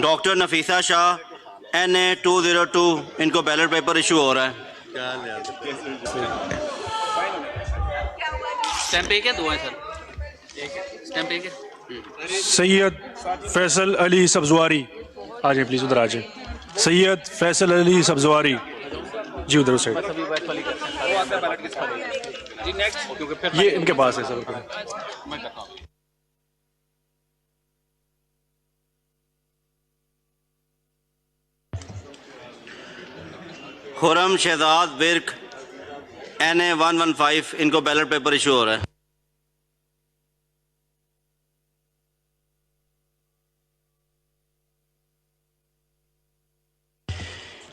Doctor Nafisa Shah NA202, इनको ballot paper issue हो रहा है। स्टैम्प एक है, दो है सर? स्टैम्प एक है। सैयद फैसल अली सब्जवारी आ जाए प्लीज़, उधर आ जाए। सैयद फैसल अली सब्जवारी जी, उधर साइड। ये इनके पास है सर। खुरम शहजाद विर्क NA115, इनको बैलेट पेपर इशू हो रहा है।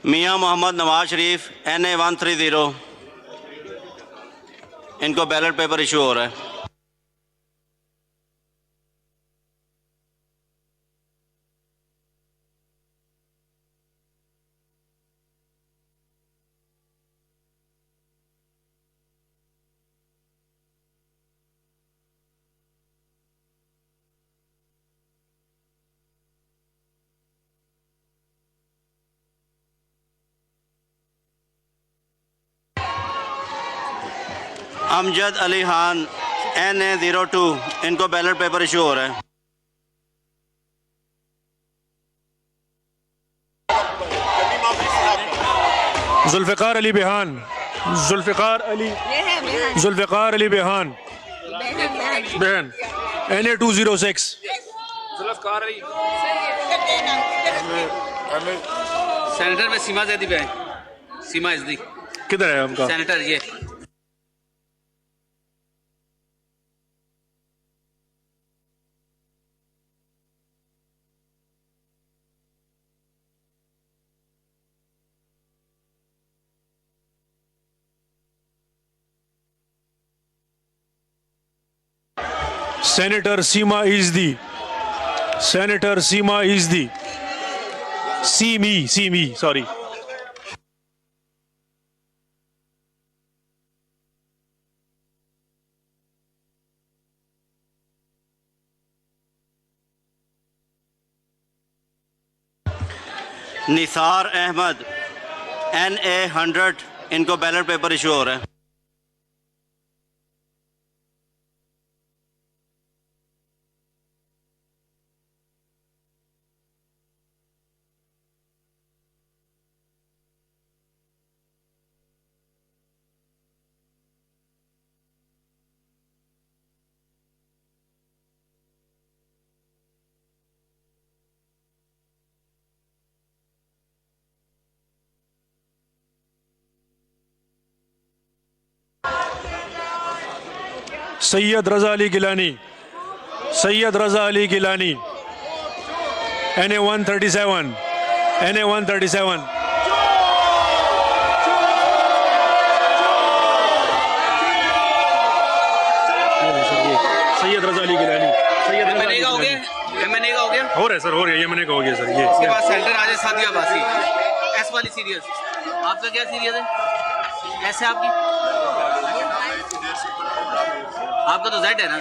मियां मोहम्मद नवाज शरीफ NA130, इनको बैलेट पेपर इशू हो रहा है। अमजद अली खान NA02, इनको बैलेट पेपर इशू हो रहा है। जुल्फ़िकार अली बेहान, जुल्फ़िकार अली बेहान बहन NA206। सेनेटर में सीमा जैदी पे है। सीमा इजदी किधर है उनका सेनेटर? ये senator Seema Ezdi, senator Seema Ezdi, Seemi sorry. Nisar Ahmed NA100, इनको बैलेट पेपर इशू हो रहा है। सैयद रज़ा अली गिलानी, सैयद रज़ा अली गिलानी NA137, NA137। सैयद रज़ा अली गिलानी, सैयद MNA का हो गया? MNA का हो गया? हो रहा है सर, हो रहा है, MNA का हो गया सर। ये इसके बाद सेंटर आ जाए सादिया बासी, एस वाली सीरियस। आपका क्या सीरियस है? ऐसे आपकी? आपका तो जेड है ना?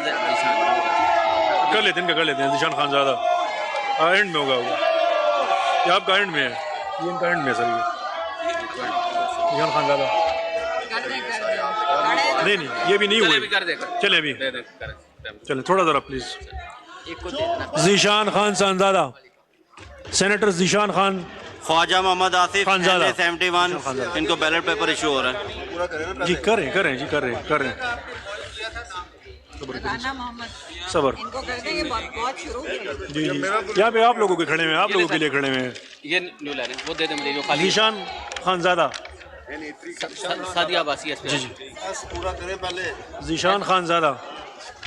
कर लेते हैं, इनका कर लेते हैं। ज़ीशान खानज़ादा एंड में होगा वो, ये आपका एंड में है, ये इनका एंड में है सर। ये ज़ीशान खानज़ादा नहीं, ये भी नहीं हुआ। चले अभी चले, थोड़ा ज़रा please. Zeeshan Khan Khanzada, senator Zeeshan Khan. Khawaja Mohammad Asif NA71, इनको बैलेट पेपर इशू हो रहा है। जी करें जी, कर रहे हैं। सबर जी, यहाँ पे आप लोगों के खड़े में, आप लोगों के लिए खड़े में। ये न्यू ला रहे हैं, वो दे दे मुझे जो खाली। ज़ीशान खानज़ादा सादिया बासी एस पे। जी पूरा करें पहले। ज़ीशान खानज़ादा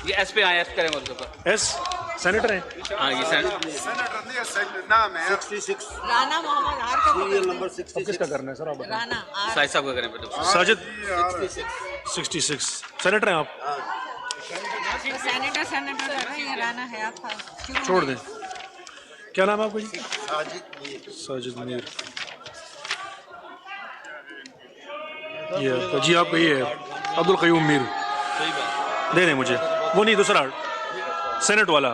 ये एस पे आए, एस करें उसके ऊपर। एस सेनेटर है। हाँ ये सेनेटर नाम है 66 राना मोहम्मद आर का सीरियल नंबर 66। किसका करना है सर आप? राना आर साहिब साहब का करें बेटा। साजिद 66 सेनेटर हैं आप? सेनेटर कर रहे हैं, राना है आपका। छोड़ दें। क्या नाम है आपका जी? साजिद मीर। ये आपका जी, आपका ये है अब्दुल क़य्यूम मीर, दे दें मुझे। वो नहीं, दूसरा सेनेट वाला।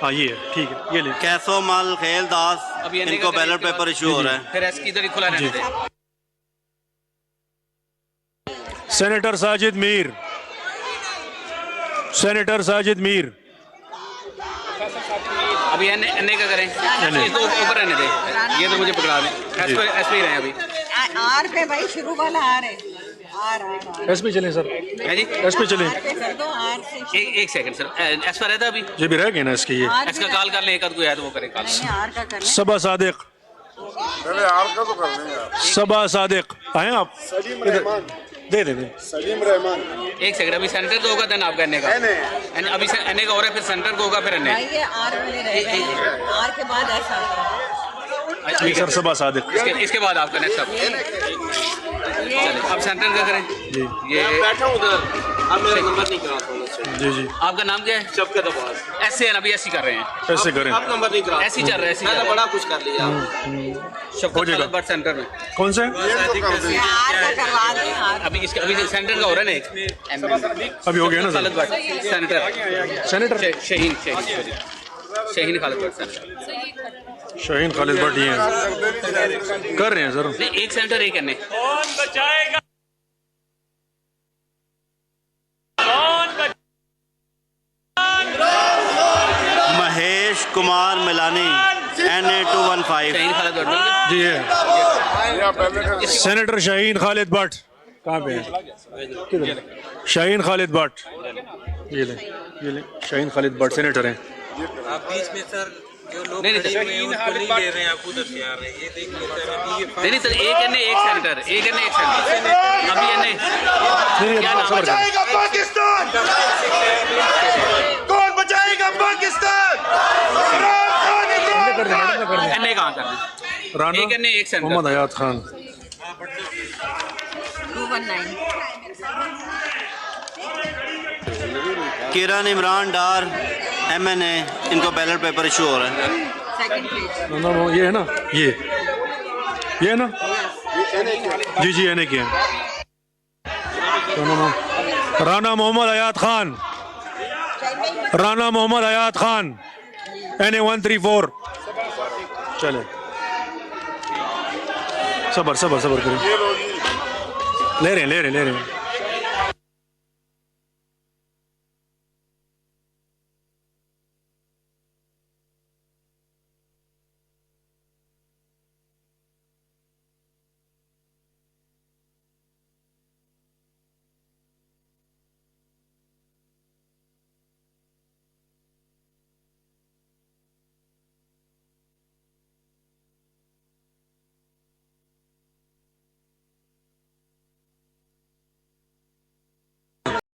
हाँ ये है, ठीक है, ये ले। कैसो मल खेल दास, अभी एनए इनको का बैलेट पेपर इशू हो रहा है। फिर एस की इधर ही खुला रहने दे। Senator Sajid Mir, senator Sajid Mir. अभी एनए का करें, इसको ऊपर रहने दे, ये तो मुझे पकड़ा दें। एस पे ही रहे अभी। आर पे भाई शुरू वाला आर है। आर एस पे चलें सर, है जी, एस पे चलें। आर पे कर दो, आर से एक सेकंड सर, एस पर रहता अभी। ये भी रह गए ना इसके ये। आर एस का भी कॉल कर ले, एक आध को याद वो करे कॉल। नहीं, आर का करना सबा सादिक, पहले आर का तो कर लेंगे आप। सबा सादिक आए आप, सलीम रहमान, दे दे दे। सलीम रहमान। एक सेकंड, अभी सेंटर का होगा देन आपका एनए का। अभी एनए का हो रहा है, फिर सेंटर का होगा, फिर एनए। भाई ये आर वाले रह गए हैं। आर के बाद ऐसा आता है। ये सर सबा सादिक इसके बाद आपका नेक्स्ट आप सेंटर का करें जी। ये बैठा हूँ उधर, अब मेरा नंबर नहीं करा था। जी जी, आपका नाम क्या है? शबकत अब्बास। ऐसे है ना, अभी ऐसी कर रहे हैं, ऐसे करें। अब नंबर नहीं करा। ऐसी चल रहा है, ऐसी मैंने चल रहा बड़ा कुछ कर लिया। हो शफकत जाएगा। बट सेंटर में। कौन से? ये आर का करवा दें, आर। अभी इसके अभी सेंटर का हो रहा है ना एक अभी हो गया ना Khalid sir, Bhatt centre. Senator Shaheen Khalid Bhatt centre. Shaheen Khalid Bhatt ये हैं। कर रहे हैं सर। नहीं, एक सेंटर एक एनए। महेश कुमार मिलानी, NA 215। शहीन खालिद भट्ट बोल जी ये या पहले सेनेटर शाहीन खालिद भट्ट कहाँ पे है? किधर? शाहीन खालिद भट्ट, ये ले, ये ले। शाहीन खालिद भट्ट सेनेटर हैं। आप बीच में सर जो लोग नहीं, खड़े हुए हैं उनको नहीं ले रहे हैं, आप उधर से आ रहे हैं। ये देख लो सर, अभी ये नहीं सर, एक एनए एक सेंटर, एक एनए एक सेंटर। अभी एनए नहीं, क्या नाम है? सबर करें। पाकिस्तान, कौन बचाएगा पाकिस्तान? कर दें, मैडम ने कर दें। एनए कहाँ कर दें? राना एक एनए एक सेंटर। मोहम्मद हयात खान, 219 किरण इमरान डार, MNA, इनको बैलेट पेपर इशू हो रहा है। Second page. ये है ना, ये है ना, जी जी एनए के हैं। राना मोहम्मद हयात खान, राना मोहम्मद हयात खान, NA 134। चले, सबर सबर सबर करें, ले रहे हैं।